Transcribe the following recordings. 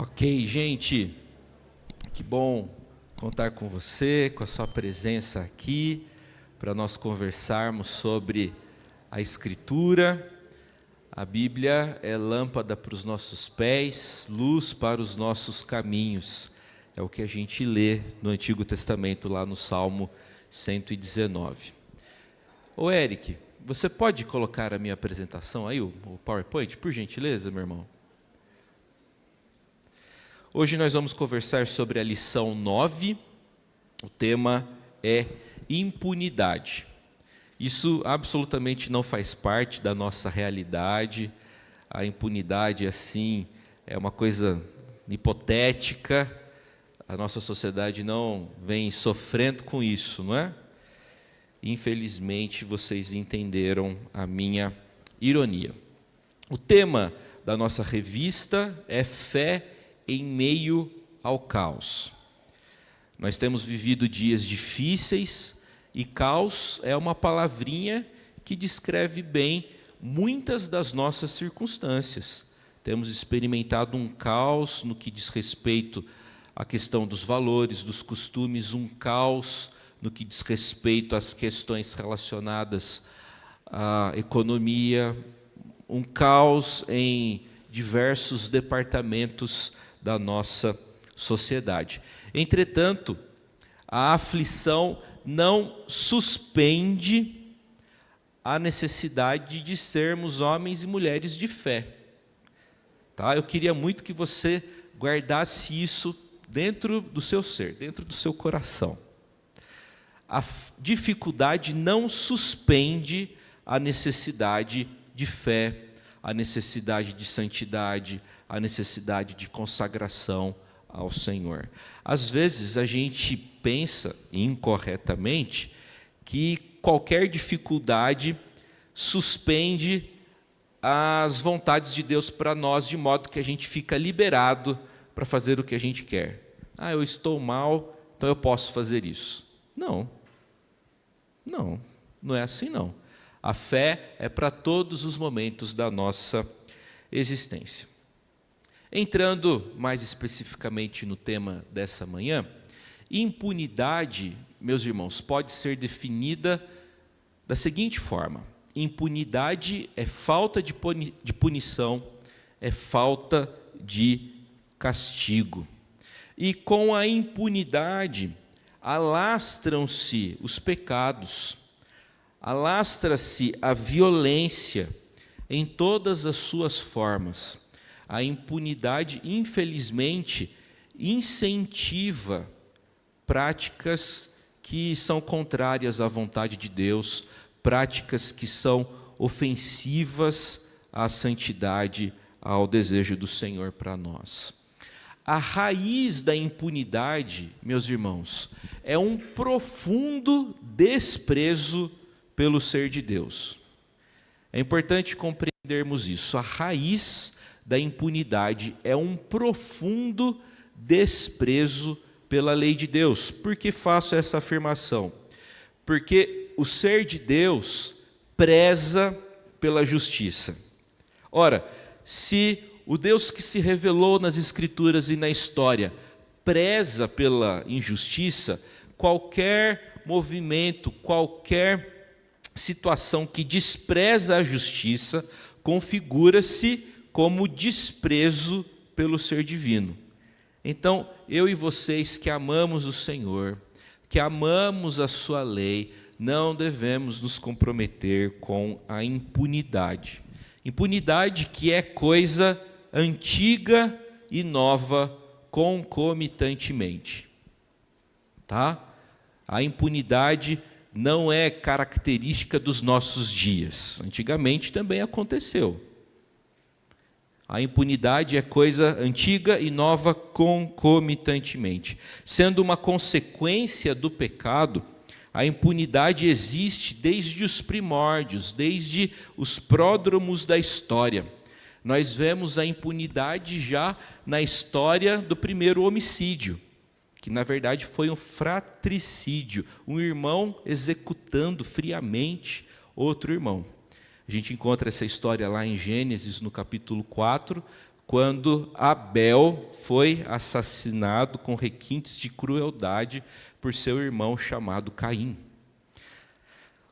Ok, gente, que bom contar com você, com a sua presença aqui, para nós conversarmos sobre a Escritura. A Bíblia é lâmpada para os nossos pés, luz para os nossos caminhos. É o que a gente lê no Antigo Testamento, lá no Salmo 119. Ô Eric, você pode colocar a minha apresentação aí, o PowerPoint, por gentileza, meu irmão? Hoje nós vamos conversar sobre a lição 9, o tema é impunidade. Isso absolutamente não faz parte da nossa realidade, a impunidade assim é uma coisa hipotética, a nossa sociedade não vem sofrendo com isso, não é? Infelizmente vocês entenderam a minha ironia. O tema da nossa revista é fé em meio ao caos. Nós temos vivido dias difíceis e caos é uma palavrinha que descreve bem muitas das nossas circunstâncias. Temos experimentado um caos no que diz respeito à questão dos valores, dos costumes, um caos no que diz respeito às questões relacionadas à economia, um caos em diversos departamentos da nossa sociedade. Entretanto, a aflição não suspende a necessidade de sermos homens e mulheres de fé. Tá? Eu queria muito que você guardasse isso dentro do seu ser, dentro do seu coração. A dificuldade não suspende a necessidade de fé, a necessidade de santidade, a necessidade de consagração ao Senhor. Às vezes a gente pensa incorretamente que qualquer dificuldade suspende as vontades de Deus para nós, de modo que a gente fica liberado para fazer o que a gente quer. Eu estou mal, então eu posso fazer isso. Não é assim não. A fé é para todos os momentos da nossa existência. Entrando mais especificamente no tema dessa manhã, impunidade, meus irmãos, pode ser definida da seguinte forma: impunidade é falta de punição, é falta de castigo. E com a impunidade alastram-se os pecados, alastra-se a violência em todas as suas formas. A impunidade, infelizmente, incentiva práticas que são contrárias à vontade de Deus, práticas que são ofensivas à santidade, ao desejo do Senhor para nós. A raiz da impunidade, meus irmãos, é um profundo desprezo pelo ser de Deus. É importante compreendermos isso. A raiz da impunidade é um profundo desprezo pela lei de Deus. Por que faço essa afirmação? Porque o ser de Deus preza pela justiça. Ora, se o Deus que se revelou nas Escrituras e na história preza pela injustiça, qualquer movimento, qualquer situação que despreza a justiça, configura-se como desprezo pelo ser divino. Então, eu e vocês que amamos o Senhor, que amamos a sua lei, não devemos nos comprometer com a impunidade. Impunidade que é coisa antiga e nova concomitantemente. Tá? A impunidade não é característica dos nossos dias. Antigamente também aconteceu. A impunidade é coisa antiga e nova concomitantemente. Sendo uma consequência do pecado, a impunidade existe desde os primórdios, desde os pródromos da história. Nós vemos a impunidade já na história do primeiro homicídio, que na verdade foi um fratricídio, um irmão executando friamente outro irmão. A gente encontra essa história lá em Gênesis, no capítulo 4, quando Abel foi assassinado com requintes de crueldade por seu irmão chamado Caim.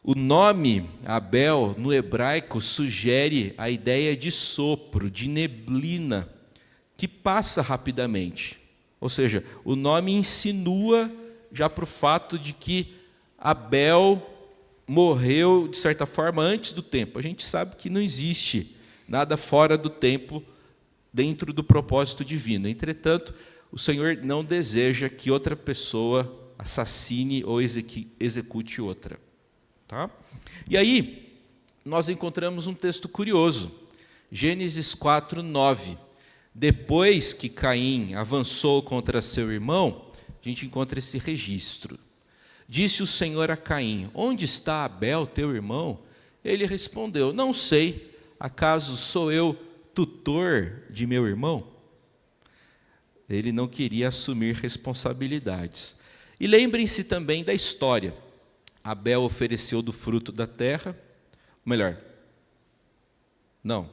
O nome Abel, no hebraico, sugere a ideia de sopro, de neblina, que passa rapidamente. Ou seja, o nome insinua já para o fato de que Abel morreu, de certa forma, antes do tempo. A gente sabe que não existe nada fora do tempo dentro do propósito divino. Entretanto, o Senhor não deseja que outra pessoa assassine ou execute outra. Tá? E aí, nós encontramos um texto curioso. Gênesis 4:9. Depois que Caim avançou contra seu irmão, a gente encontra esse registro. Disse o Senhor a Caim: onde está Abel, teu irmão? Ele respondeu: não sei, acaso sou eu tutor de meu irmão? Ele não queria assumir responsabilidades. E lembrem-se também da história. Abel ofereceu do fruto da terra, melhor, não,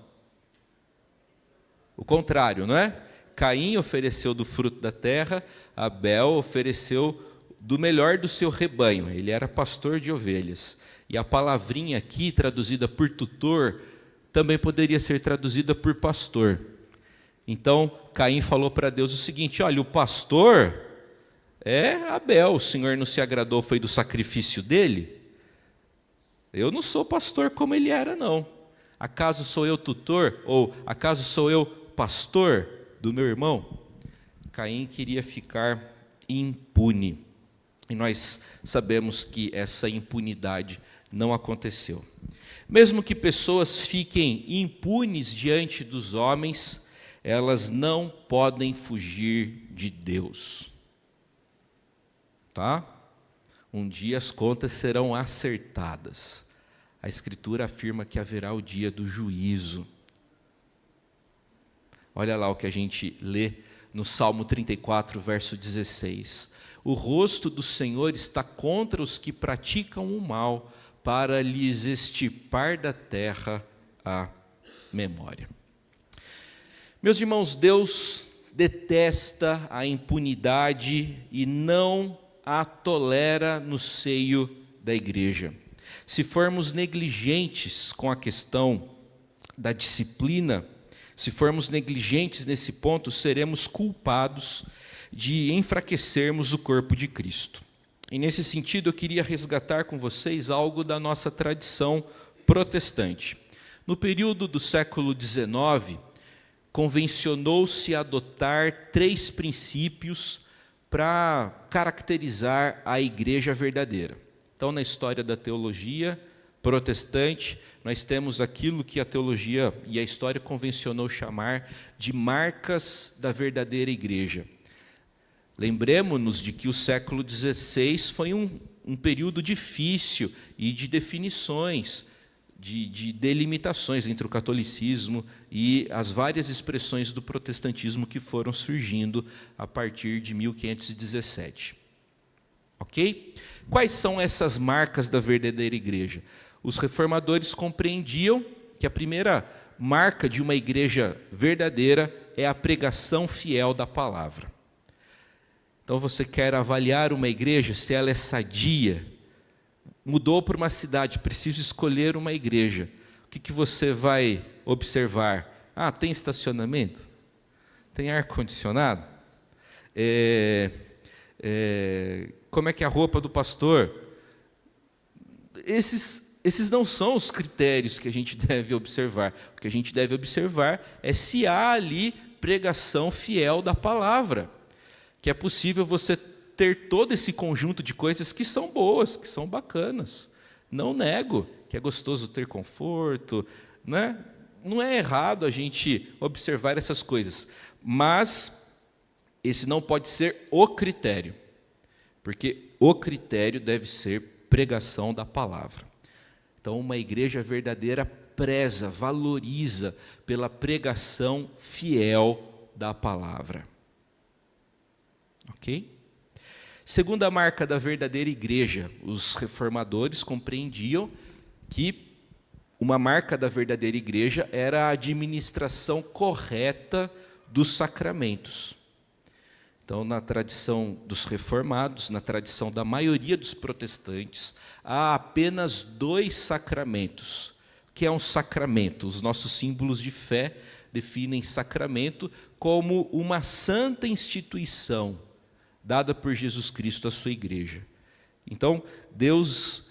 o contrário, não é? Caim ofereceu do fruto da terra, Abel ofereceu do melhor do seu rebanho. Ele era pastor de ovelhas. E a palavrinha aqui, traduzida por tutor, também poderia ser traduzida por pastor. Então, Caim falou para Deus o seguinte: olha, o pastor é Abel, o Senhor não se agradou, foi do sacrifício dele? Eu não sou pastor como ele era, não. Acaso sou eu tutor? Ou acaso sou eu pastor do meu irmão? Caim queria ficar impune. E nós sabemos que essa impunidade não aconteceu. Mesmo que pessoas fiquem impunes diante dos homens, elas não podem fugir de Deus. Tá? Um dia as contas serão acertadas. A Escritura afirma que haverá o dia do juízo. Olha lá o que a gente lê no Salmo 34, verso 16. O rosto do Senhor está contra os que praticam o mal, para lhes extirpar da terra a memória. Meus irmãos, Deus detesta a impunidade e não a tolera no seio da igreja. Se formos negligentes com a questão da disciplina, se formos negligentes nesse ponto, seremos culpados de enfraquecermos o corpo de Cristo. E nesse sentido, eu queria resgatar com vocês algo da nossa tradição protestante. No período do século XIX, convencionou-se adotar 3 princípios para caracterizar a igreja verdadeira. Então, na história da teologia protestante, nós temos aquilo que a teologia e a história convencionou chamar de marcas da verdadeira igreja. Lembremos-nos de que o século XVI foi um período difícil e de definições, de delimitações entre o catolicismo e as várias expressões do protestantismo que foram surgindo a partir de 1517. Ok? Quais são essas marcas da verdadeira igreja? Os reformadores compreendiam que a primeira marca de uma igreja verdadeira é a pregação fiel da palavra. Então, você quer avaliar uma igreja, se ela é sadia, mudou para uma cidade, precisa escolher uma igreja. O que você vai observar? Ah, tem estacionamento? Tem ar-condicionado? Como é que é a roupa do pastor? Esses não são os critérios que a gente deve observar. O que a gente deve observar é se há ali pregação fiel da palavra. Que é possível você ter todo esse conjunto de coisas que são boas, que são bacanas. Não nego que é gostoso ter conforto, né? Não é errado a gente observar essas coisas, mas esse não pode ser o critério, porque o critério deve ser pregação da palavra. Então, uma igreja verdadeira preza, valoriza pela pregação fiel da palavra. Ok? Segunda marca da verdadeira igreja, os reformadores compreendiam que uma marca da verdadeira igreja era a administração correta dos sacramentos. Então, na tradição dos reformados, na tradição da maioria dos protestantes, há apenas 2 sacramentos. O que é um sacramento? Os nossos símbolos de fé definem sacramento como uma santa instituição dada por Jesus Cristo à sua igreja. Então, Deus,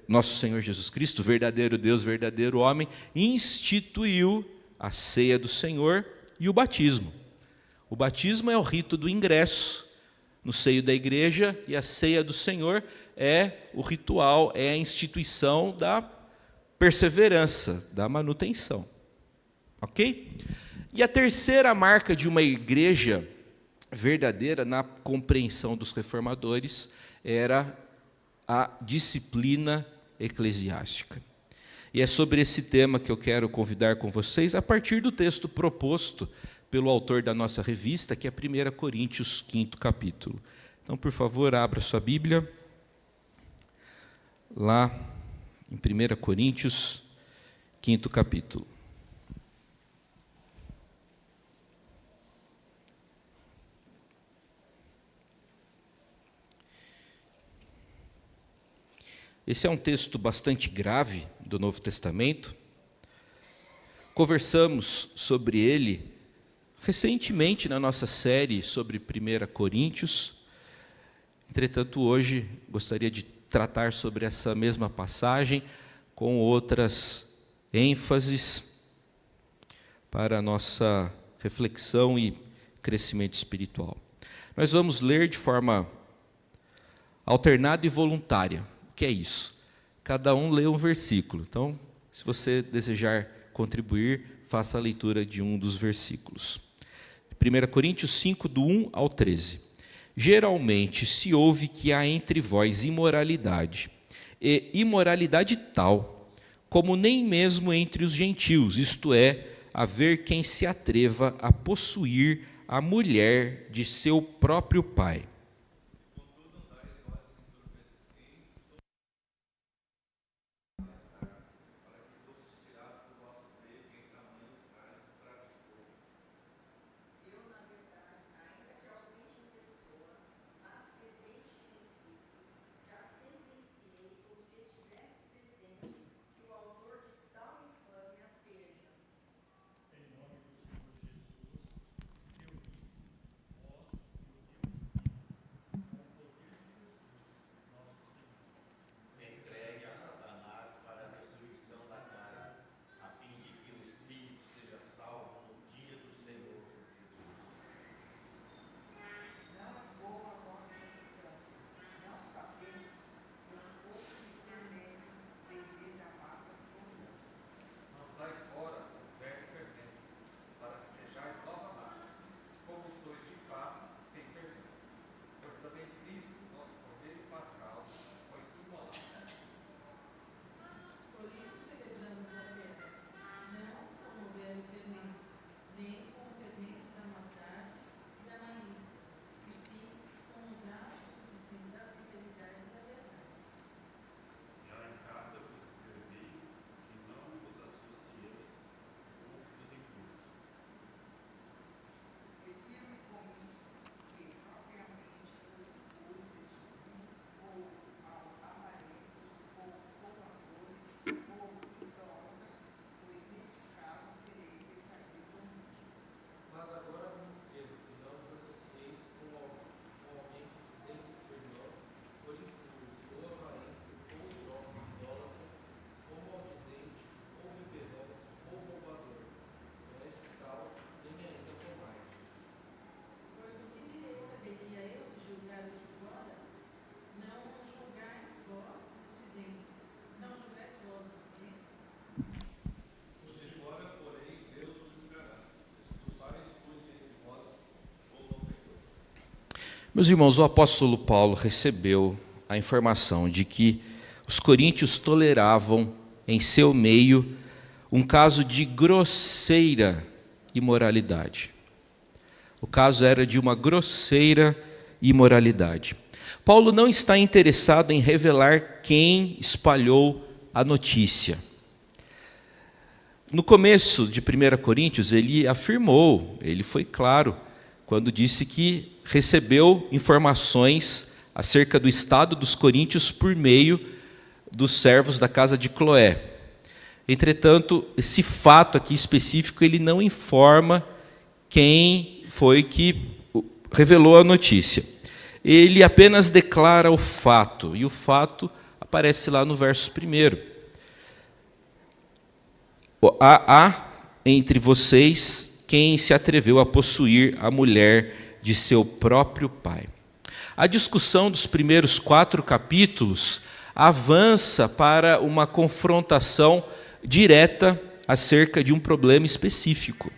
nosso Senhor Jesus Cristo, verdadeiro Deus, verdadeiro homem, instituiu a ceia do Senhor e o batismo. O batismo é o rito do ingresso no seio da igreja, e a ceia do Senhor é o ritual, é a instituição da perseverança, da manutenção. Ok? E a terceira marca de uma igreja verdadeira, na compreensão dos reformadores, era a disciplina eclesiástica. E é sobre esse tema que eu quero convidar com vocês, a partir do texto proposto pelo autor da nossa revista, que é 1 Coríntios, 5º capítulo. Então, por favor, abra sua Bíblia, lá em 1 Coríntios, 5º capítulo. Esse é um texto bastante grave do Novo Testamento. Conversamos sobre ele recentemente na nossa série sobre 1 Coríntios. Entretanto, hoje gostaria de tratar sobre essa mesma passagem com outras ênfases para a nossa reflexão e crescimento espiritual. Nós vamos ler de forma alternada e voluntária. O que é isso? Cada um lê um versículo. Então, se você desejar contribuir, faça a leitura de um dos versículos. 1 Coríntios 5, do 1 ao 13. Geralmente se ouve que há entre vós imoralidade, e imoralidade tal, como nem mesmo entre os gentios, isto é, haver quem se atreva a possuir a mulher de seu próprio pai. Meus irmãos, o apóstolo Paulo recebeu a informação de que os coríntios toleravam em seu meio um caso de grosseira imoralidade. O caso era de uma grosseira imoralidade. Paulo não está interessado em revelar quem espalhou a notícia. no começo de 1 Coríntios, ele afirmou, ele foi claro, quando disse que recebeu informações acerca do estado dos coríntios por meio dos servos da casa de Cloé. Entretanto, esse fato aqui específico, ele não informa quem foi que revelou a notícia. Ele apenas declara o fato, e o fato aparece lá no verso 1. Há entre vocês quem se atreveu a possuir a mulher de seu próprio pai. A discussão dos primeiros 4 capítulos avança para uma confrontação direta acerca de um problema específico.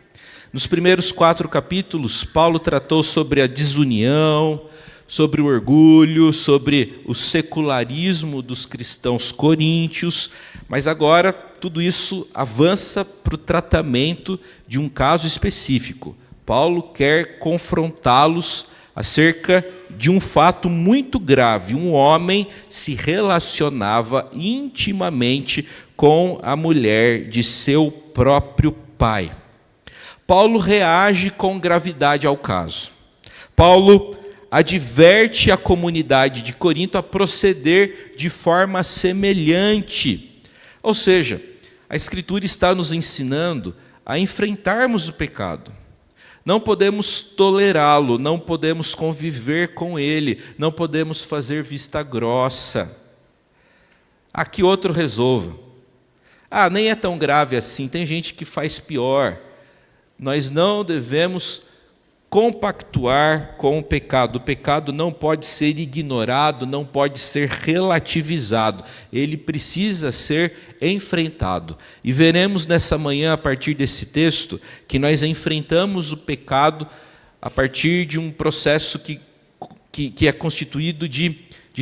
Nos primeiros 4 capítulos, Paulo tratou sobre a desunião, sobre o orgulho, sobre o secularismo dos cristãos coríntios, mas agora tudo isso avança para o tratamento de um caso específico. Paulo quer confrontá-los acerca de um fato muito grave. Um homem se relacionava intimamente com a mulher de seu próprio pai. Paulo reage com gravidade ao caso. Paulo adverte a comunidade de Corinto a proceder de forma semelhante. Ou seja, a Escritura está nos ensinando a enfrentarmos o pecado. Não podemos tolerá-lo, não podemos conviver com ele, não podemos fazer vista grossa. Que outro resolva. Nem é tão grave assim, tem gente que faz pior. Nós não devemos compactuar com o pecado. O pecado não pode ser ignorado, não pode ser relativizado. Ele precisa ser enfrentado. E veremos nessa manhã, a partir desse texto, que nós enfrentamos o pecado a partir de um processo que é constituído de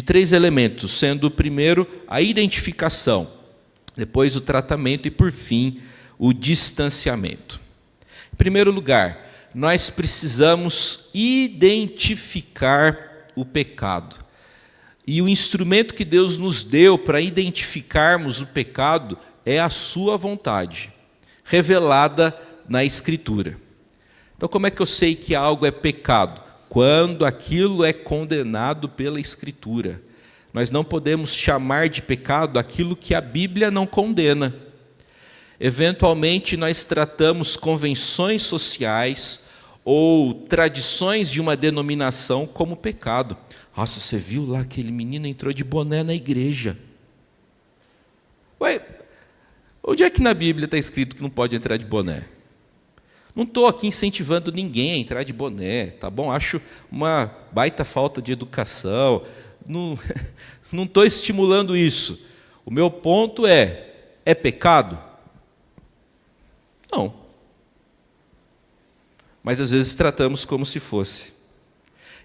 3 elementos, sendo o primeiro a identificação, depois o tratamento e, por fim, o distanciamento. Em primeiro lugar, nós precisamos identificar o pecado. E o instrumento que Deus nos deu para identificarmos o pecado é a sua vontade, revelada na Escritura. Então, como é que eu sei que algo é pecado? Quando aquilo é condenado pela Escritura. Nós não podemos chamar de pecado aquilo que a Bíblia não condena. Eventualmente, nós tratamos convenções sociais ou tradições de uma denominação como pecado. Nossa, você viu lá aquele menino entrou de boné na igreja. Onde é que na Bíblia está escrito que não pode entrar de boné? Não estou aqui incentivando ninguém a entrar de boné, tá bom? Acho uma baita falta de educação. Não estou estimulando isso. O meu ponto é pecado? Não. Mas às vezes tratamos como se fosse.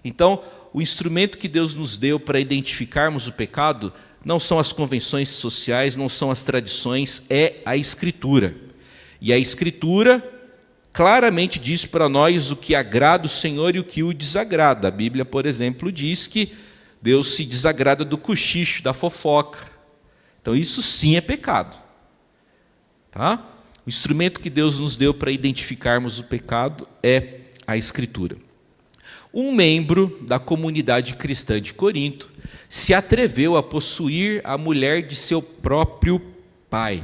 Então, o instrumento que Deus nos deu para identificarmos o pecado não são as convenções sociais, não são as tradições, é a Escritura. E a Escritura claramente diz para nós o que agrada o Senhor e o que o desagrada. A Bíblia, por exemplo, diz que Deus se desagrada do cochicho, da fofoca. Então, isso sim é pecado. Tá? O instrumento que Deus nos deu para identificarmos o pecado é a Escritura. Um membro da comunidade cristã de Corinto se atreveu a possuir a mulher de seu próprio pai.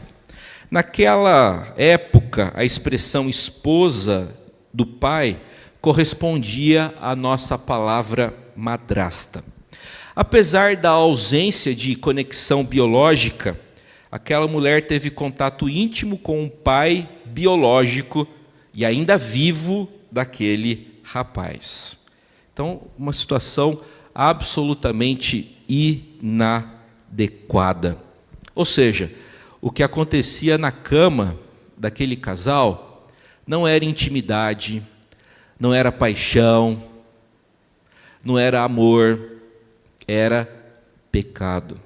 Naquela época, a expressão esposa do pai correspondia à nossa palavra madrasta. Apesar da ausência de conexão biológica, aquela mulher teve contato íntimo com o pai biológico e ainda vivo daquele rapaz. Então, uma situação absolutamente inadequada. Ou seja, o que acontecia na cama daquele casal não era intimidade, não era paixão, não era amor, era pecado.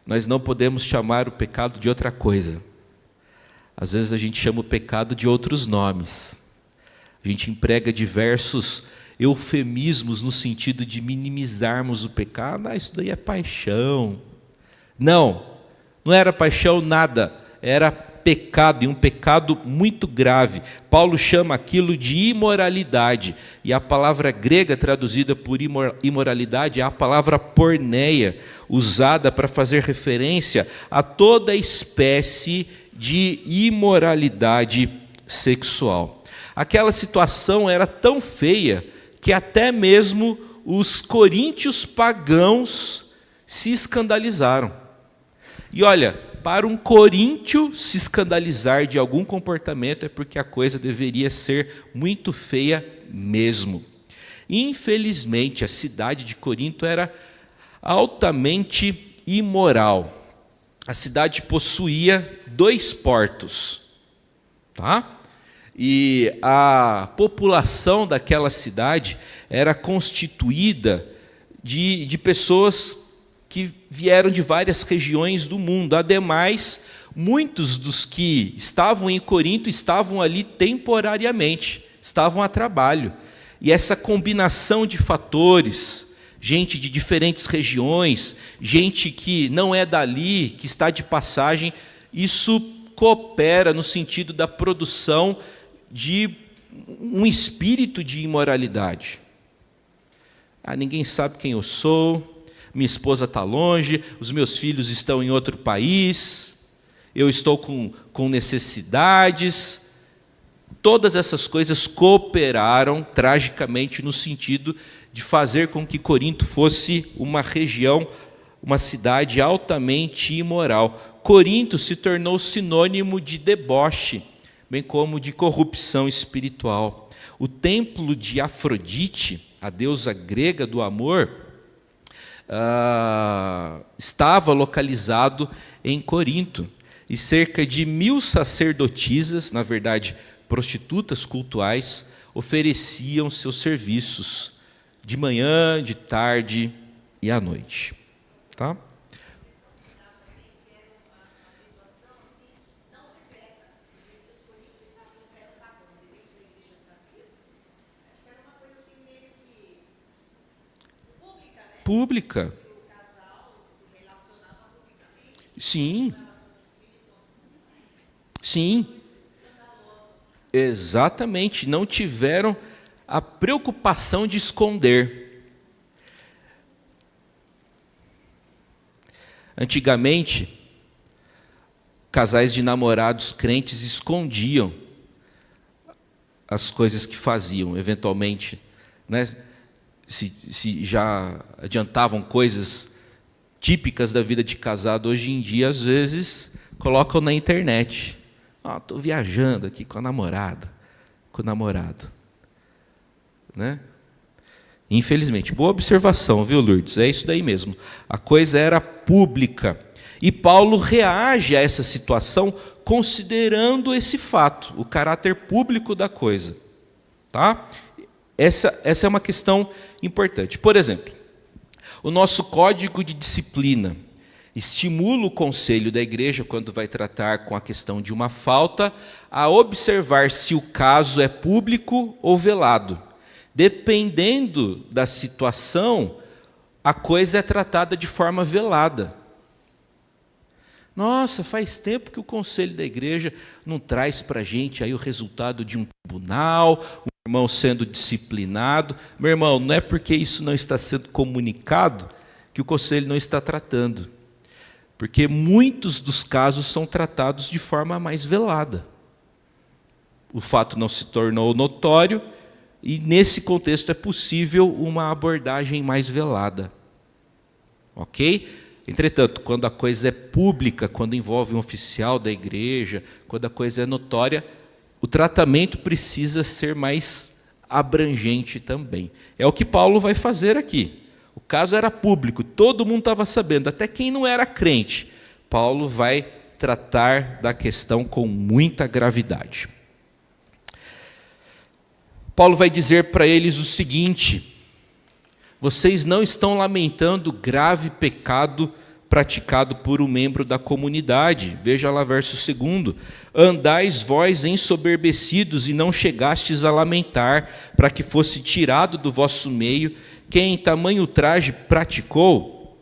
Nós não podemos chamar o pecado de outra coisa. Às vezes a gente chama o pecado de outros nomes. A gente emprega diversos eufemismos no sentido de minimizarmos o pecado. Isso daí é paixão. Não era paixão nada. era pecado, e um pecado muito grave. Paulo chama aquilo de imoralidade, e a palavra grega traduzida por imoralidade é a palavra porneia, usada para fazer referência a toda espécie de imoralidade sexual. Aquela situação era tão feia que até mesmo os coríntios pagãos se escandalizaram. E olha, para um coríntio se escandalizar de algum comportamento é porque a coisa deveria ser muito feia mesmo. Infelizmente, a cidade de Corinto era altamente imoral. A cidade possuía 2 portos, tá? E a população daquela cidade era constituída de pessoas que vieram de várias regiões do mundo. Ademais, muitos dos que estavam em Corinto estavam ali temporariamente, estavam a trabalho. E essa combinação de fatores, gente de diferentes regiões, gente que não é dali, que está de passagem, isso coopera no sentido da produção de um espírito de imoralidade. Ninguém sabe quem eu sou, minha esposa está longe, os meus filhos estão em outro país, eu estou com necessidades. Todas essas coisas cooperaram tragicamente no sentido de fazer com que Corinto fosse uma região, uma cidade altamente imoral. Corinto se tornou sinônimo de deboche, bem como de corrupção espiritual. O templo de Afrodite, a deusa grega do amor, estava localizado em Corinto, e cerca de 1000 sacerdotisas, na verdade prostitutas cultuais, ofereciam seus serviços de manhã, de tarde e à noite. Tá? Pública. Sim. Sim. Exatamente. Não tiveram a preocupação de esconder. Antigamente, casais de namorados crentes escondiam as coisas que faziam, eventualmente, né? Se já adiantavam coisas típicas da vida de casado, hoje em dia, às vezes, colocam na internet. Estou viajando aqui com a namorada, com o namorado. Né? Infelizmente. Boa observação, viu, Lourdes? É isso daí mesmo. A coisa era pública. E Paulo reage a essa situação considerando esse fato, o caráter público da coisa. Tá? Essa é uma questão importante. Por exemplo, o nosso código de disciplina estimula o conselho da igreja, quando vai tratar com a questão de uma falta, a observar se o caso é público ou velado. Dependendo da situação, a coisa é tratada de forma velada. Nossa, faz tempo que o conselho da igreja não traz para a gente aí o resultado de um tribunal, um irmão sendo disciplinado. Meu irmão, não é porque isso não está sendo comunicado que o conselho não está tratando. Porque muitos dos casos são tratados de forma mais velada. O fato não se tornou notório e, nesse contexto, é possível uma abordagem mais velada. Ok? Entretanto, quando a coisa é pública, quando envolve um oficial da igreja, quando a coisa é notória, o tratamento precisa ser mais abrangente também. É o que Paulo vai fazer aqui. O caso era público, todo mundo estava sabendo, até quem não era crente. Paulo vai tratar da questão com muita gravidade. Paulo vai dizer para eles o seguinte: vocês não estão lamentando grave pecado praticado por um membro da comunidade. Veja lá verso 2. Andais vós ensoberbecidos e não chegastes a lamentar, para que fosse tirado do vosso meio quem em tamanho ultraje praticou.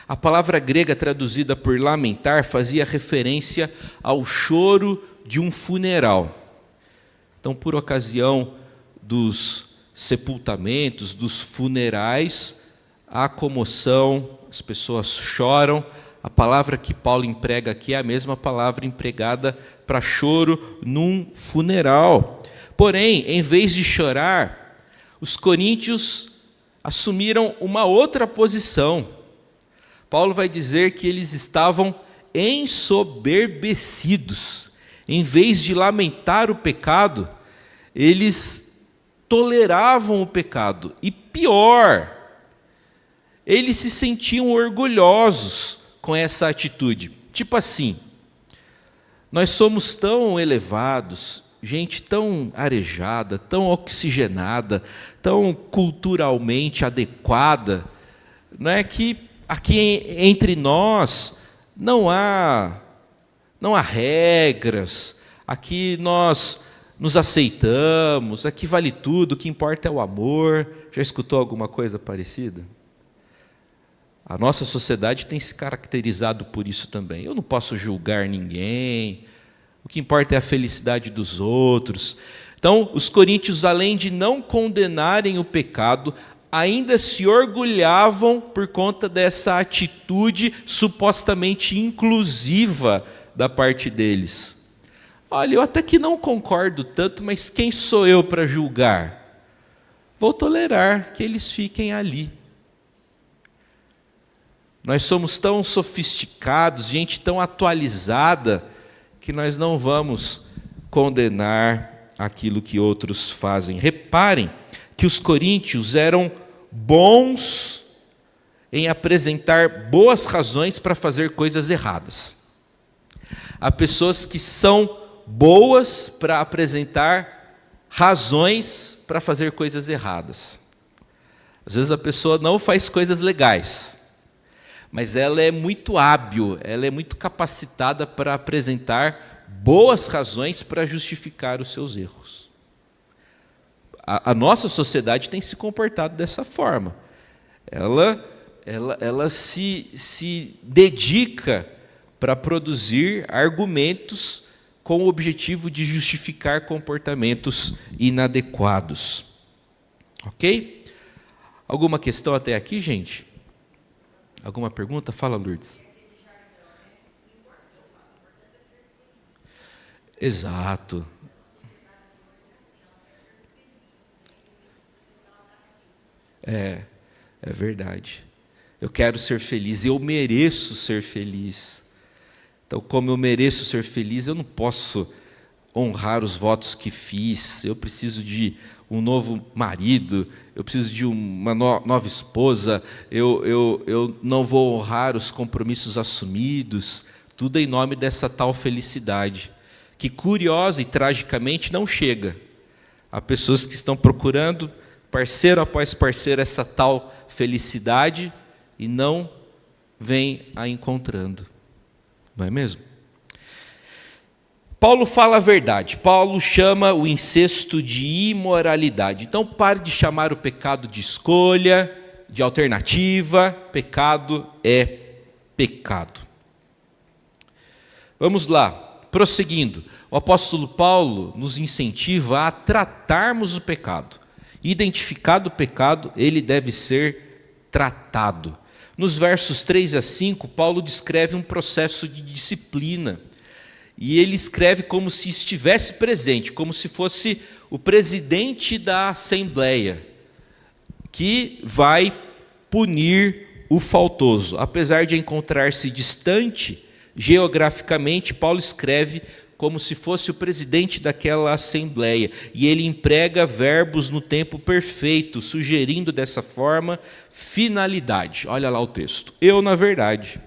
A palavra grega traduzida por lamentar fazia referência ao choro de um funeral. Então, por ocasião dos sepultamentos, dos funerais, há comoção, as pessoas choram. A palavra que Paulo emprega aqui é a mesma palavra empregada para choro num funeral. Porém, em vez de chorar, os coríntios assumiram uma outra posição. Paulo vai dizer que eles estavam ensoberbecidos. Em vez de lamentar o pecado, eles toleravam o pecado. E pior, eles se sentiam orgulhosos com essa atitude. Tipo assim, nós somos tão elevados, gente tão arejada, tão oxigenada, tão culturalmente adequada, não é que aqui entre nós não há regras, aqui nós nos aceitamos, aqui vale tudo, o que importa é o amor. Já escutou alguma coisa parecida? A nossa sociedade tem se caracterizado por isso também. Eu não posso julgar ninguém, o que importa é a felicidade dos outros. Então, os coríntios, além de não condenarem o pecado, ainda se orgulhavam por conta dessa atitude supostamente inclusiva da parte deles. Olha, eu até que não concordo tanto, mas quem sou eu para julgar? Vou tolerar que eles fiquem ali. Nós somos tão sofisticados, gente tão atualizada, que nós não vamos condenar aquilo que outros fazem. Reparem que os coríntios eram bons em apresentar boas razões para fazer coisas erradas. Há pessoas que são boas para apresentar razões para fazer coisas erradas. Às vezes a pessoa não faz coisas legais, mas ela é muito hábil, ela é muito capacitada para apresentar boas razões para justificar os seus erros. A nossa sociedade tem se comportado dessa forma. Ela se dedica para produzir argumentos com o objetivo de justificar comportamentos inadequados. Ok? Alguma questão até aqui, gente? Alguma pergunta? Fala, Lourdes. Exato. É verdade. Eu quero ser feliz, eu mereço ser feliz. Então, como eu mereço ser feliz, eu não posso honrar os votos que fiz. Eu preciso de um novo marido, eu preciso de uma nova esposa, eu não vou honrar os compromissos assumidos, tudo em nome dessa tal felicidade, que curiosa e tragicamente não chega. Há pessoas que estão procurando, parceiro após parceiro, essa tal felicidade e não vêm a encontrando. Não é mesmo? Paulo fala a verdade. Paulo chama o incesto de imoralidade. Então, pare de chamar o pecado de escolha, de alternativa. Pecado é pecado. Vamos lá, prosseguindo. O apóstolo Paulo nos incentiva a tratarmos o pecado. Identificado o pecado, ele deve ser tratado. Nos versos 3 a 5, Paulo descreve um processo de disciplina. E ele escreve como se estivesse presente, como se fosse o presidente da Assembleia, que vai punir o faltoso. Apesar de encontrar-se distante geograficamente, Paulo escreve como se fosse o presidente daquela Assembleia. E ele emprega verbos no tempo perfeito, sugerindo dessa forma finalidade. Olha lá o texto. Eu, na verdade,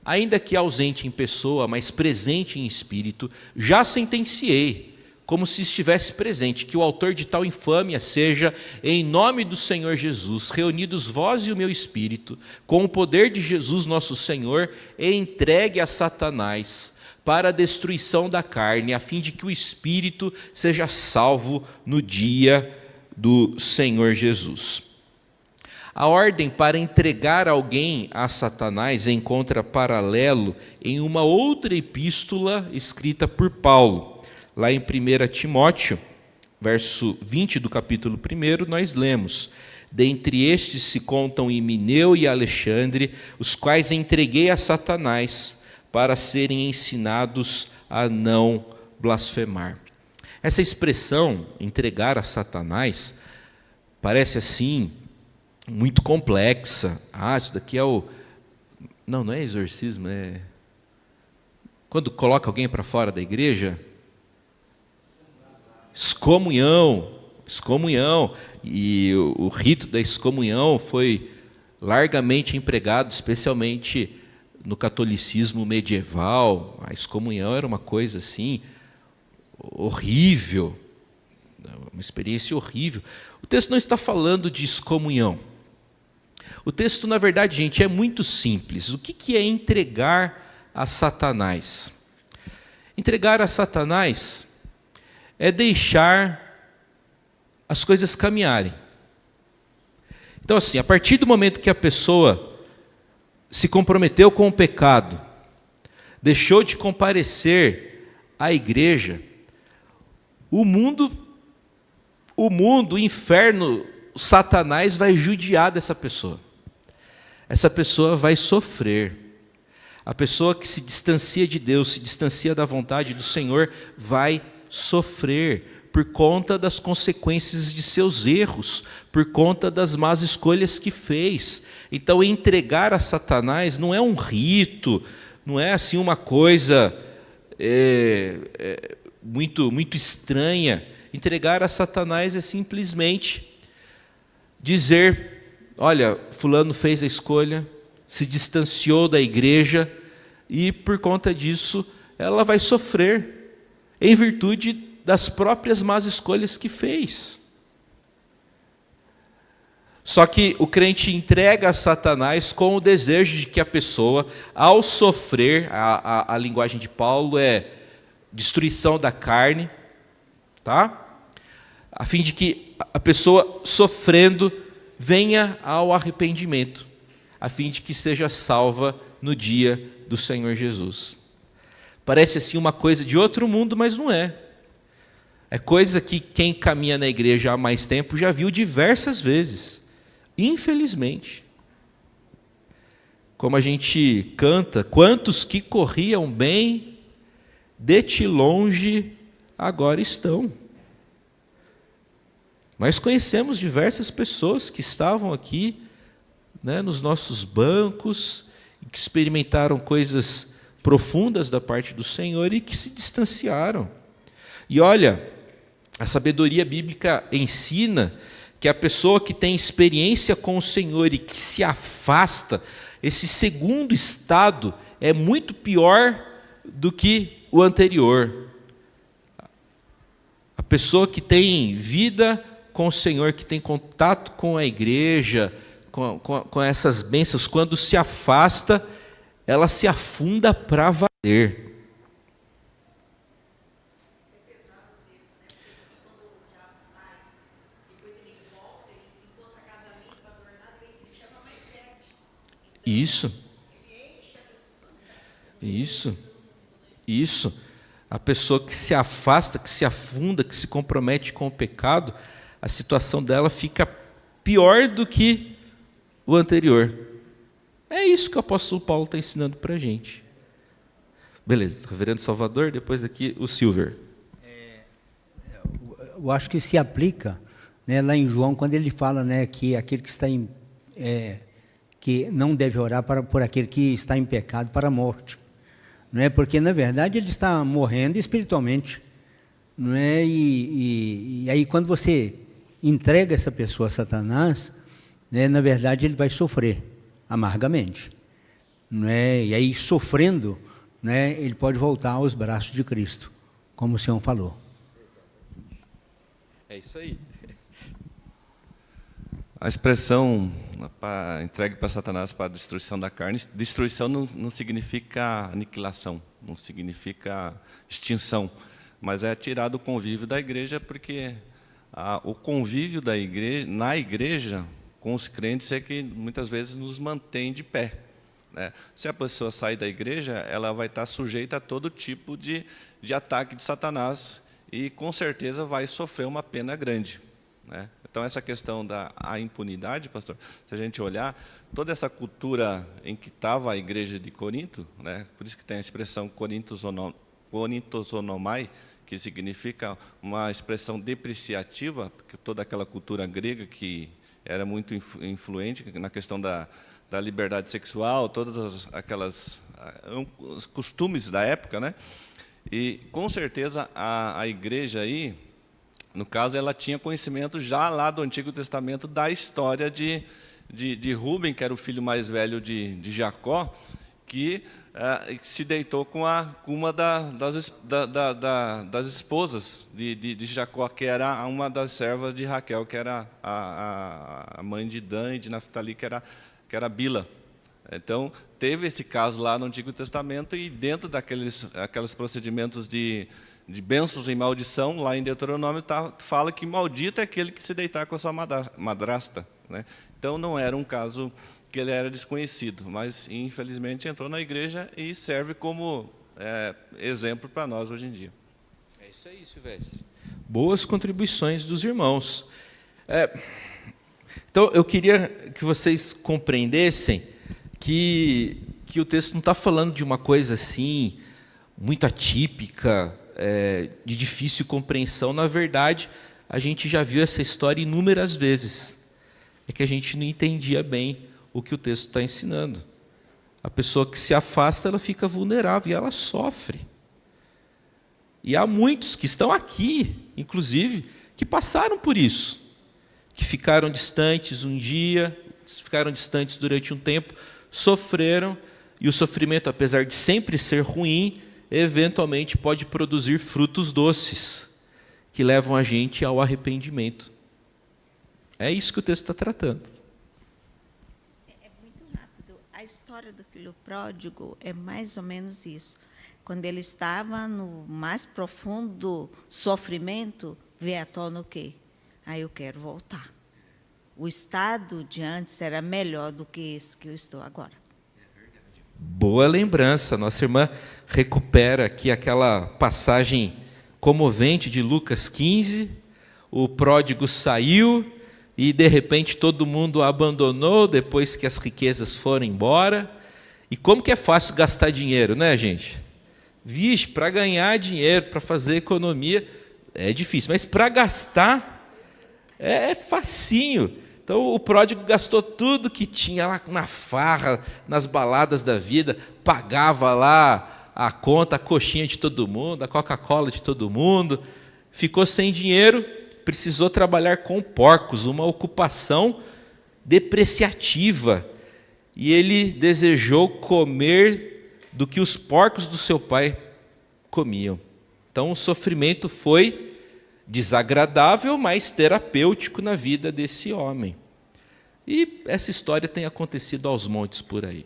ainda que ausente em pessoa, mas presente em espírito, já sentenciei, como se estivesse presente, que o autor de tal infâmia seja, em nome do Senhor Jesus, reunidos vós e o meu espírito, com o poder de Jesus nosso Senhor, e entregue a Satanás para a destruição da carne, a fim de que o espírito seja salvo no dia do Senhor Jesus. A ordem para entregar alguém a Satanás encontra paralelo em uma outra epístola escrita por Paulo. Lá em 1 Timóteo, verso 20 do capítulo 1, nós lemos: dentre estes se contam Himeneu e Alexandre, os quais entreguei a Satanás para serem ensinados a não blasfemar. Essa expressão, entregar a Satanás, parece assim muito complexa. Isso daqui é o... Não é exorcismo, é... Quando coloca alguém para fora da igreja? Excomunhão. E o rito da excomunhão foi largamente empregado, especialmente no catolicismo medieval. A excomunhão era uma coisa assim horrível, uma experiência horrível. O texto não está falando de excomunhão. O texto, na verdade, gente, é muito simples. O que é entregar a Satanás? Entregar a Satanás é deixar as coisas caminharem. Então, assim, a partir do momento que a pessoa se comprometeu com o pecado, deixou de comparecer à igreja, o mundo, o inferno, o Satanás vai judiar dessa pessoa. Essa pessoa vai sofrer. A pessoa que se distancia de Deus, se distancia da vontade do Senhor, vai sofrer por conta das consequências de seus erros, por conta das más escolhas que fez. Então, entregar a Satanás não é um rito, não é assim uma coisa muito estranha. Entregar a Satanás é simplesmente dizer: olha, fulano fez a escolha, se distanciou da igreja e por conta disso ela vai sofrer em virtude das próprias más escolhas que fez. Só que o crente entrega a Satanás com o desejo de que a pessoa, ao sofrer, a linguagem de Paulo é destruição da carne, tá? A fim de que a pessoa sofrendo venha ao arrependimento, a fim de que seja salva no dia do Senhor Jesus. Parece assim uma coisa de outro mundo, mas não é. É coisa que quem caminha na igreja há mais tempo já viu diversas vezes, infelizmente. Como a gente canta: quantos que corriam bem, de ti longe agora estão. Nós conhecemos diversas pessoas que estavam aqui, nos nossos bancos, que experimentaram coisas profundas da parte do Senhor e que se distanciaram. E olha, a sabedoria bíblica ensina que a pessoa que tem experiência com o Senhor e que se afasta, esse segundo estado é muito pior do que o anterior. A pessoa que tem vida com o Senhor, que tem contato com a igreja, com essas bênçãos, quando se afasta, ela se afunda para valer. Isso. A pessoa que se afasta, que se afunda, que se compromete com o pecado, a situação dela fica pior do que o anterior. É isso que o apóstolo Paulo está ensinando para a gente. Beleza, reverendo Salvador, depois aqui o Silver. Eu acho que se aplica, lá em João, quando ele fala, que aquele que está que não deve orar por aquele que está em pecado para a morte. Não é? Porque, na verdade, ele está morrendo espiritualmente. Não é? E aí, quando você entrega essa pessoa a Satanás, na verdade, ele vai sofrer amargamente. Não é? E aí, sofrendo, ele pode voltar aos braços de Cristo, como o Senhor falou. É isso aí. A expressão entregue para Satanás para a destruição da carne, destruição não significa aniquilação, não significa extinção, mas é tirar do convívio da igreja, porque o convívio da igreja, na igreja com os crentes é que muitas vezes nos mantém de pé, né? Se a pessoa sair da igreja, ela vai estar sujeita a todo tipo de ataque de Satanás e, com certeza, vai sofrer uma pena grande, né? Então, essa questão da impunidade, pastor, se a gente olhar, toda essa cultura em que estava a igreja de Corinto, né? Por isso que tem a expressão korintozonomai, que significa uma expressão depreciativa, porque toda aquela cultura grega que era muito influente na questão da liberdade sexual, todas aquelas os costumes da época, né? E, com certeza, a igreja aí, no caso, ela tinha conhecimento já lá do Antigo Testamento da história de Rúben, que era o filho mais velho de Jacó, que se deitou com uma das esposas de Jacó, que era uma das servas de Raquel, que era a mãe de Dan e de Naftali, que era Bila. Então, teve esse caso lá no Antigo Testamento, e dentro aqueles procedimentos de bênçãos e maldição, lá em Deuteronômio, fala que maldito é aquele que se deitar com a sua madrasta, né? Então, não era um caso que ele era desconhecido, mas, infelizmente, entrou na igreja e serve como exemplo para nós hoje em dia. É isso aí, Silvestre. Boas contribuições dos irmãos. Então, eu queria que vocês compreendessem que o texto não está falando de uma coisa assim, muito atípica, de difícil compreensão. Na verdade, a gente já viu essa história inúmeras vezes. É que a gente não entendia bem o que o texto está ensinando. A pessoa que se afasta, ela fica vulnerável e ela sofre. E há muitos que estão aqui, inclusive, que passaram por isso, que ficaram distantes um dia, ficaram distantes durante um tempo, sofreram, e o sofrimento, apesar de sempre ser ruim, eventualmente pode produzir frutos doces, que levam a gente ao arrependimento. É isso que o texto está tratando. É muito rápido. A história do filho pródigo é mais ou menos isso. Quando ele estava no mais profundo sofrimento, veio à tona o quê? Eu quero voltar. O estado de antes era melhor do que esse que eu estou agora. Boa lembrança. Nossa irmã recupera aqui aquela passagem comovente de Lucas 15. O pródigo saiu e, de repente, todo mundo o abandonou depois que as riquezas foram embora. E como que é fácil gastar dinheiro, né, gente? Vixe, para ganhar dinheiro, para fazer economia, é difícil. Mas para gastar, é facinho. Então, o pródigo gastou tudo que tinha lá na farra, nas baladas da vida, pagava lá a conta, a coxinha de todo mundo, a Coca-Cola de todo mundo, ficou sem dinheiro, precisou trabalhar com porcos, uma ocupação depreciativa. E ele desejou comer do que os porcos do seu pai comiam. Então, o sofrimento foi desagradável, mas terapêutico na vida desse homem. E essa história tem acontecido aos montes por aí.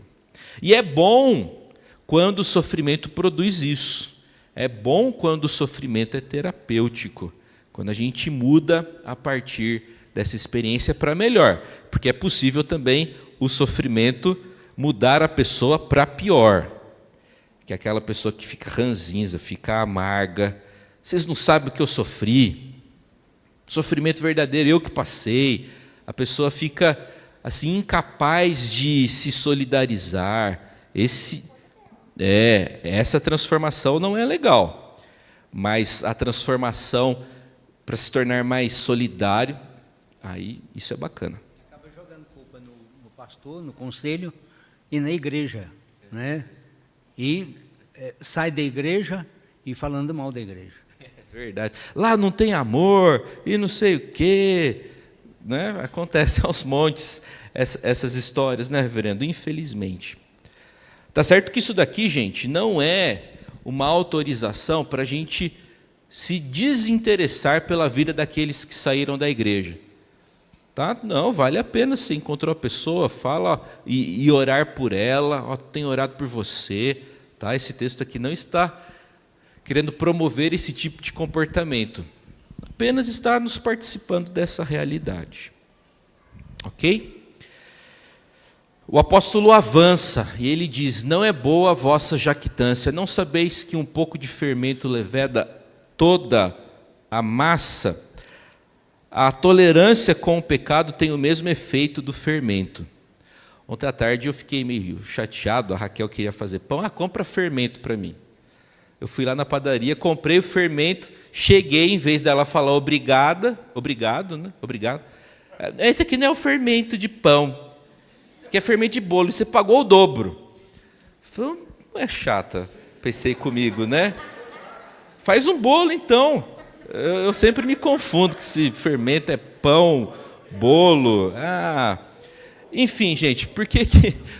E é bom quando o sofrimento produz isso. É bom quando o sofrimento é terapêutico, quando a gente muda a partir dessa experiência para melhor, porque é possível também o sofrimento mudar a pessoa para pior, que é aquela pessoa que fica ranzinza, fica amarga. Vocês não sabem o que eu sofri, sofrimento verdadeiro, eu que passei. A pessoa fica assim incapaz de se solidarizar. Essa transformação não é legal, mas a transformação para se tornar mais solidário, aí isso é bacana. Acaba jogando culpa no pastor, no conselho e na igreja, né? E sai da igreja e falando mal da igreja. Verdade. Lá não tem amor e não sei o quê, né? Acontece aos montes essas histórias, né, reverendo? Infelizmente. Tá certo que isso daqui, gente, não é uma autorização para a gente se desinteressar pela vida daqueles que saíram da igreja. Tá? Não, vale a pena. Você encontrou a pessoa, fala e orar por ela. Tenho orado por você. Tá? Esse texto aqui não está querendo promover esse tipo de comportamento, apenas está nos participando dessa realidade. Ok? O apóstolo avança e ele diz: não é boa a vossa jactância, não sabeis que um pouco de fermento leveda toda a massa? A tolerância com o pecado tem o mesmo efeito do fermento. Ontem à tarde eu fiquei meio chateado, a Raquel queria fazer pão, compra fermento para mim. Eu fui lá na padaria, comprei o fermento, cheguei, em vez dela falar obrigado, né? Obrigado. Esse aqui não é o fermento de pão, esse aqui é fermento de bolo, e você pagou o dobro. Falei, não é chata, pensei comigo, né? Faz um bolo então. Eu sempre me confundo que se fermento é pão, bolo. Enfim, gente, por que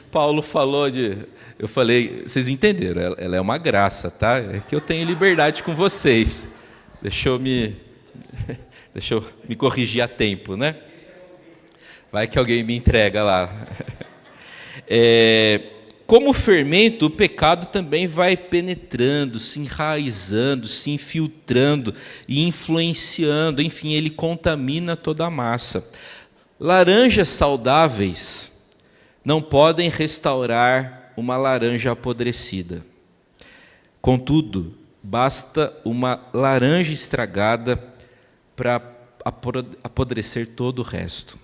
Paulo falou de... Eu falei, vocês entenderam, ela é uma graça, tá? É que eu tenho liberdade com vocês. Deixa eu me corrigir a tempo, né? Vai que alguém me entrega lá. Como fermento, o pecado também vai penetrando, se enraizando, se infiltrando e influenciando. Enfim, ele contamina toda a massa. Laranjas saudáveis não podem restaurar uma laranja apodrecida. Contudo, basta uma laranja estragada para apodrecer todo o resto.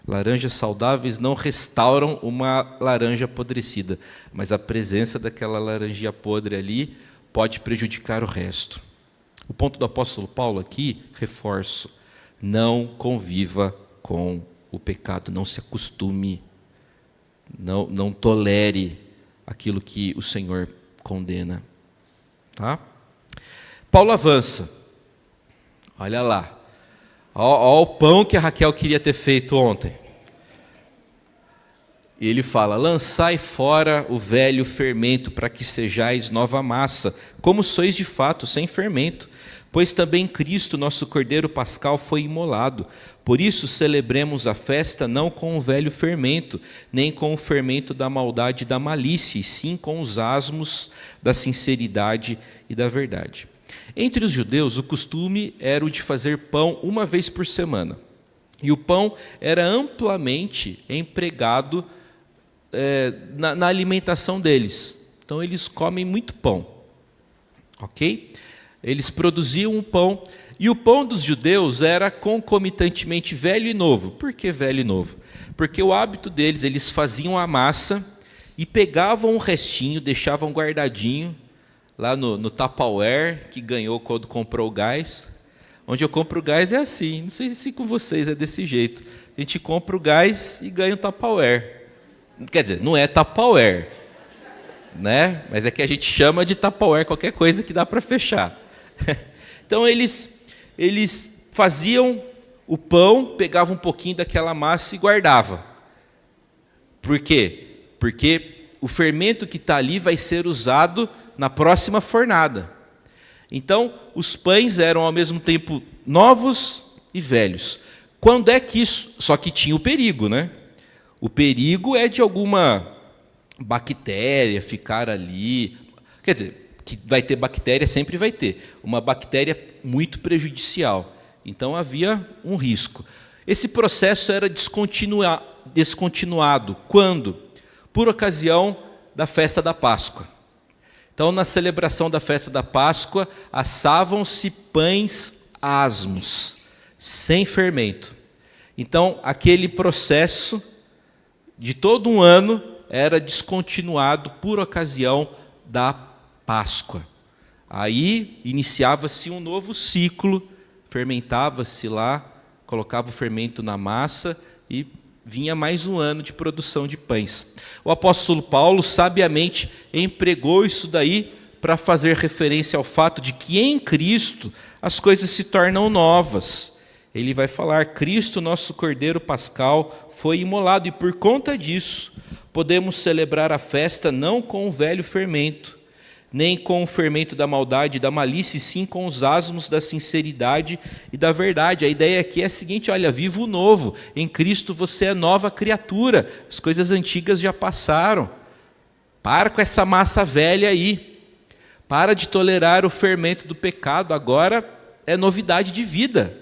Laranjas saudáveis não restauram uma laranja apodrecida, mas a presença daquela laranjinha podre ali pode prejudicar o resto. O ponto do apóstolo Paulo aqui, reforço, não conviva com o pecado, não se acostume, não tolere aquilo que o Senhor condena. Tá? Paulo avança. Olha lá. Olha o pão que a Raquel queria ter feito ontem. E ele fala: lançai fora o velho fermento, para que sejais nova massa, como sois de fato, sem fermento. Pois também Cristo, nosso Cordeiro Pascal, foi imolado. Por isso celebremos a festa não com o velho fermento, nem com o fermento da maldade e da malícia, e sim com os asmos da sinceridade e da verdade. Entre os judeus, o costume era o de fazer pão uma vez por semana. E o pão era amplamente empregado na alimentação deles. Então, eles comem muito pão. Ok? Eles produziam um pão, e o pão dos judeus era concomitantemente velho e novo. Por que velho e novo? Porque o hábito deles, eles faziam a massa e pegavam um restinho, deixavam guardadinho, lá no Tupperware, que ganhou quando comprou o gás. Onde eu compro o gás é assim, não sei se com vocês é desse jeito. A gente compra o gás e ganha o Tupperware. Quer dizer, não é Tupperware, né? Mas é que a gente chama de Tupperware qualquer coisa que dá para fechar. Então eles faziam o pão, pegavam um pouquinho daquela massa e guardavam. Por quê? Porque o fermento que está ali vai ser usado na próxima fornada. Então, os pães eram ao mesmo tempo novos e velhos. Quando é que isso... Só que tinha o perigo, né? O perigo é de alguma bactéria ficar ali. Quer dizer, que vai ter bactéria, sempre vai ter. Uma bactéria muito prejudicial. Então, havia um risco. Esse processo era descontinuado. Quando? Por ocasião da festa da Páscoa. Então, na celebração da festa da Páscoa, assavam-se pães asmos, sem fermento. Então, aquele processo de todo um ano era descontinuado por ocasião da Páscoa. Aí iniciava-se um novo ciclo, fermentava-se lá, colocava o fermento na massa e vinha mais um ano de produção de pães. O apóstolo Paulo sabiamente empregou isso daí para fazer referência ao fato de que em Cristo as coisas se tornam novas. Ele vai falar: Cristo, nosso Cordeiro Pascal, foi imolado, e por conta disso podemos celebrar a festa não com o velho fermento, nem com o fermento da maldade e da malícia, e sim com os asmos da sinceridade e da verdade. A ideia aqui é a seguinte: olha, viva o novo, em Cristo você é nova criatura, as coisas antigas já passaram. Para com essa massa velha aí, para de tolerar o fermento do pecado, agora é novidade de vida.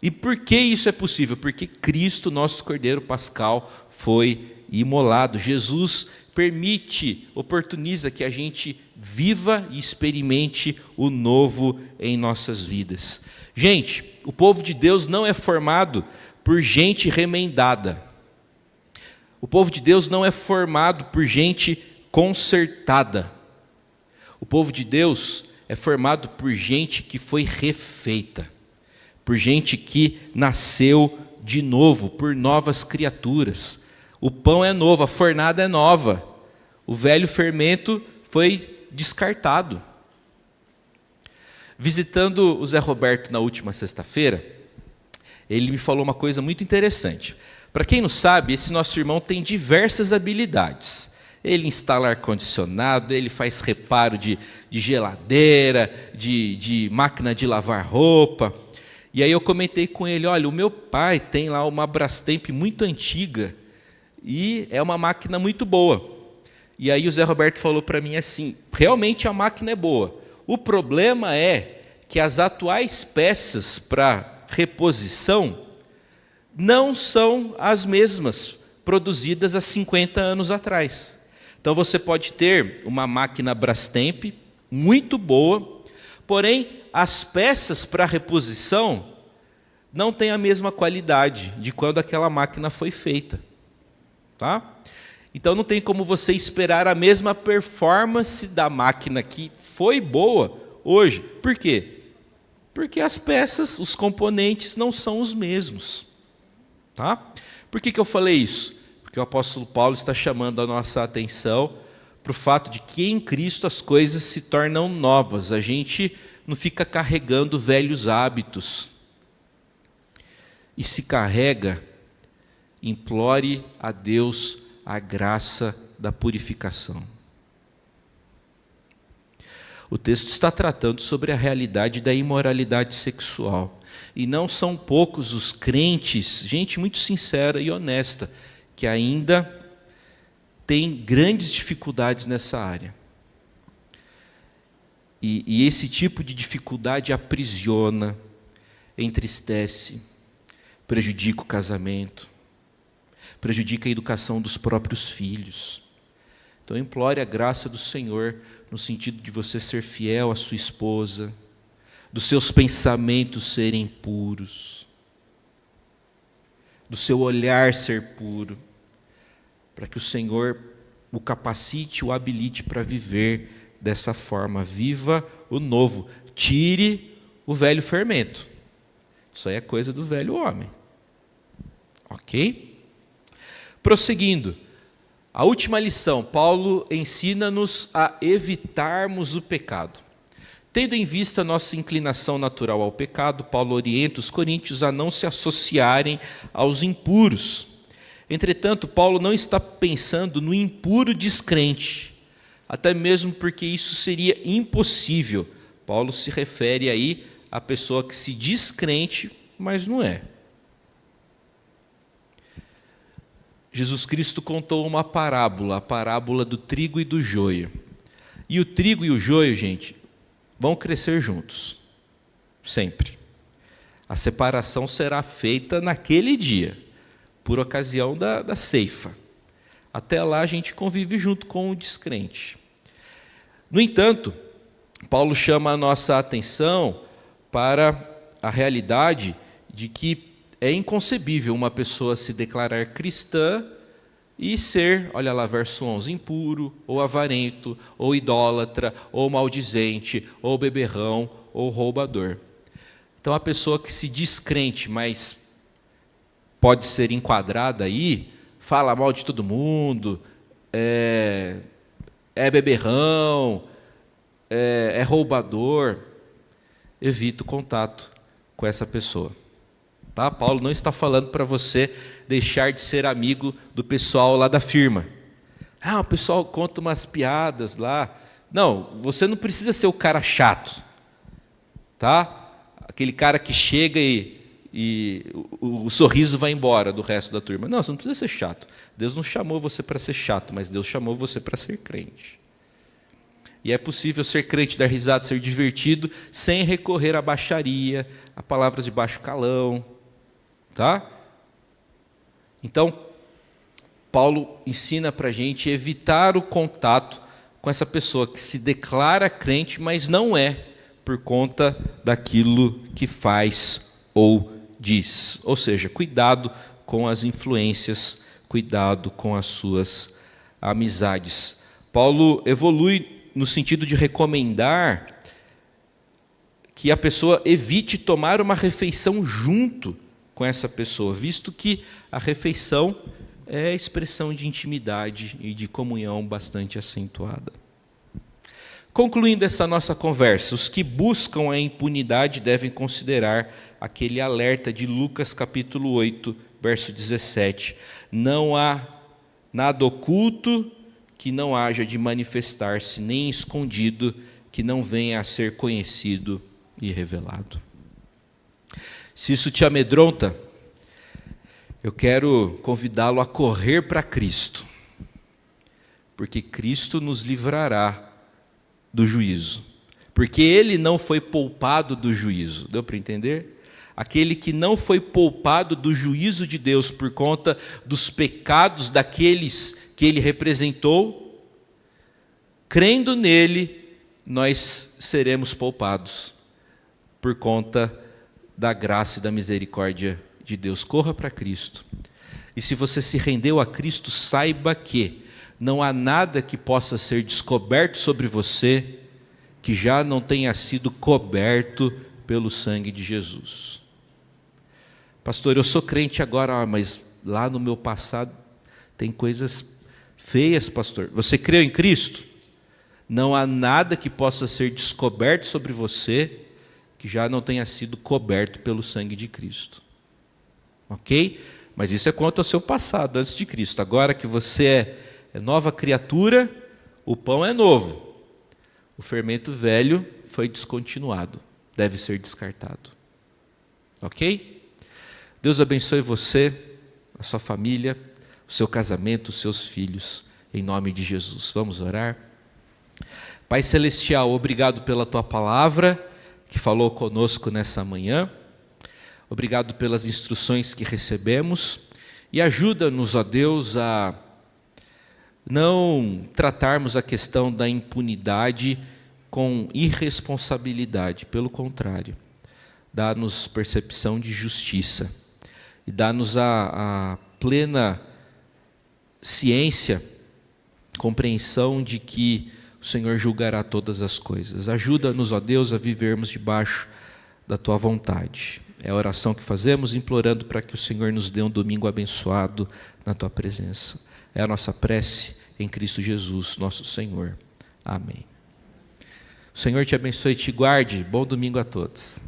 E por que isso é possível? Porque Cristo, nosso Cordeiro Pascal, foi imolado. Jesus permite, oportuniza que a gente viva e experimente o novo em nossas vidas. Gente, o povo de Deus não é formado por gente remendada. O povo de Deus não é formado por gente consertada. O povo de Deus é formado por gente que foi refeita, por gente que nasceu de novo, por novas criaturas. O pão é novo, a fornada é nova. O velho fermento foi descartado. Visitando o Zé Roberto na última sexta-feira, ele me falou uma coisa muito interessante. Para quem não sabe, esse nosso irmão tem diversas habilidades. Ele instala ar-condicionado, ele faz reparo de geladeira, de máquina de lavar roupa. E aí eu comentei com ele, olha, o meu pai tem lá uma Brastemp muito antiga e é uma máquina muito boa. E aí o Zé Roberto falou para mim assim, realmente a máquina é boa. O problema é que as atuais peças para reposição não são as mesmas produzidas há 50 anos atrás. Então você pode ter uma máquina Brastemp muito boa, porém as peças para reposição não têm a mesma qualidade de quando aquela máquina foi feita. Tá? Então não tem como você esperar a mesma performance da máquina que foi boa hoje. Por quê? Porque as peças, os componentes não são os mesmos. Tá? Por que eu falei isso? Porque o apóstolo Paulo está chamando a nossa atenção para o fato de que em Cristo as coisas se tornam novas. A gente não fica carregando velhos hábitos. E se carrega, implore a Deus a graça da purificação. O texto está tratando sobre a realidade da imoralidade sexual. E não são poucos os crentes, gente muito sincera e honesta, que ainda tem grandes dificuldades nessa área. E esse tipo de dificuldade aprisiona, entristece, prejudica o casamento, prejudica a educação dos próprios filhos. Então implore a graça do Senhor no sentido de você ser fiel à sua esposa, dos seus pensamentos serem puros, do seu olhar ser puro, para que o Senhor o capacite, o habilite para viver dessa forma. Viva o novo, tire o velho fermento. Isso aí é coisa do velho homem. Ok? Prosseguindo, a última lição, Paulo ensina-nos a evitarmos o pecado. Tendo em vista nossa inclinação natural ao pecado, Paulo orienta os coríntios a não se associarem aos impuros. Entretanto, Paulo não está pensando no impuro descrente, até mesmo porque isso seria impossível. Paulo se refere aí à pessoa que se diz crente, mas não é. Jesus Cristo contou uma parábola, a parábola do trigo e do joio. E o trigo e o joio, gente, vão crescer juntos, sempre. A separação será feita naquele dia, por ocasião da ceifa. Até lá a gente convive junto com o descrente. No entanto, Paulo chama a nossa atenção para a realidade de que é inconcebível uma pessoa se declarar cristã e ser, olha lá, verso 11, impuro, ou avarento, ou idólatra, ou maldizente, ou beberrão, ou roubador. Então a pessoa que se diz crente, mas pode ser enquadrada aí, fala mal de todo mundo, é beberrão, é roubador, evita o contato com essa pessoa. Tá? Paulo não está falando para você deixar de ser amigo do pessoal lá da firma. O pessoal conta umas piadas lá. Não, você não precisa ser o cara chato. Tá? Aquele cara que chega e o sorriso vai embora do resto da turma. Não, você não precisa ser chato. Deus não chamou você para ser chato, mas Deus chamou você para ser crente. E é possível ser crente, dar risada, ser divertido, sem recorrer à baixaria, a palavras de baixo calão. Tá? Então, Paulo ensina para a gente evitar o contato com essa pessoa que se declara crente, mas não é, por conta daquilo que faz ou diz. Ou seja, cuidado com as influências, cuidado com as suas amizades. Paulo evolui no sentido de recomendar que a pessoa evite tomar uma refeição junto com essa pessoa, visto que a refeição é expressão de intimidade e de comunhão bastante acentuada. Concluindo essa nossa conversa, os que buscam a impunidade devem considerar aquele alerta de Lucas capítulo 8, verso 17. Não há nada oculto que não haja de manifestar-se, nem escondido que não venha a ser conhecido e revelado. Se isso te amedronta, eu quero convidá-lo a correr para Cristo, porque Cristo nos livrará do juízo, porque Ele não foi poupado do juízo. Deu para entender? Aquele que não foi poupado do juízo de Deus por conta dos pecados daqueles que Ele representou, crendo nele, nós seremos poupados por conta da graça e da misericórdia de Deus. Corra para Cristo. E se você se rendeu a Cristo, saiba que não há nada que possa ser descoberto sobre você que já não tenha sido coberto pelo sangue de Jesus. Pastor, eu sou crente agora, mas lá no meu passado tem coisas feias, pastor. Você creu em Cristo? Não há nada que possa ser descoberto sobre você que já não tenha sido coberto pelo sangue de Cristo. Ok? Mas isso é quanto ao seu passado, antes de Cristo. Agora que você é nova criatura, o pão é novo. O fermento velho foi descontinuado, deve ser descartado. Ok? Deus abençoe você, a sua família, o seu casamento, os seus filhos, em nome de Jesus. Vamos orar? Pai Celestial, obrigado pela Tua palavra, que falou conosco nessa manhã. Obrigado pelas instruções que recebemos. E ajuda-nos, ó Deus, a não tratarmos a questão da impunidade com irresponsabilidade. Pelo contrário, dá-nos percepção de justiça e dá-nos a plena ciência, compreensão de que o Senhor julgará todas as coisas. Ajuda-nos, ó Deus, a vivermos debaixo da Tua vontade. É a oração que fazemos, implorando para que o Senhor nos dê um domingo abençoado na Tua presença. É a nossa prece em Cristo Jesus, nosso Senhor. Amém. O Senhor te abençoe e te guarde. Bom domingo a todos.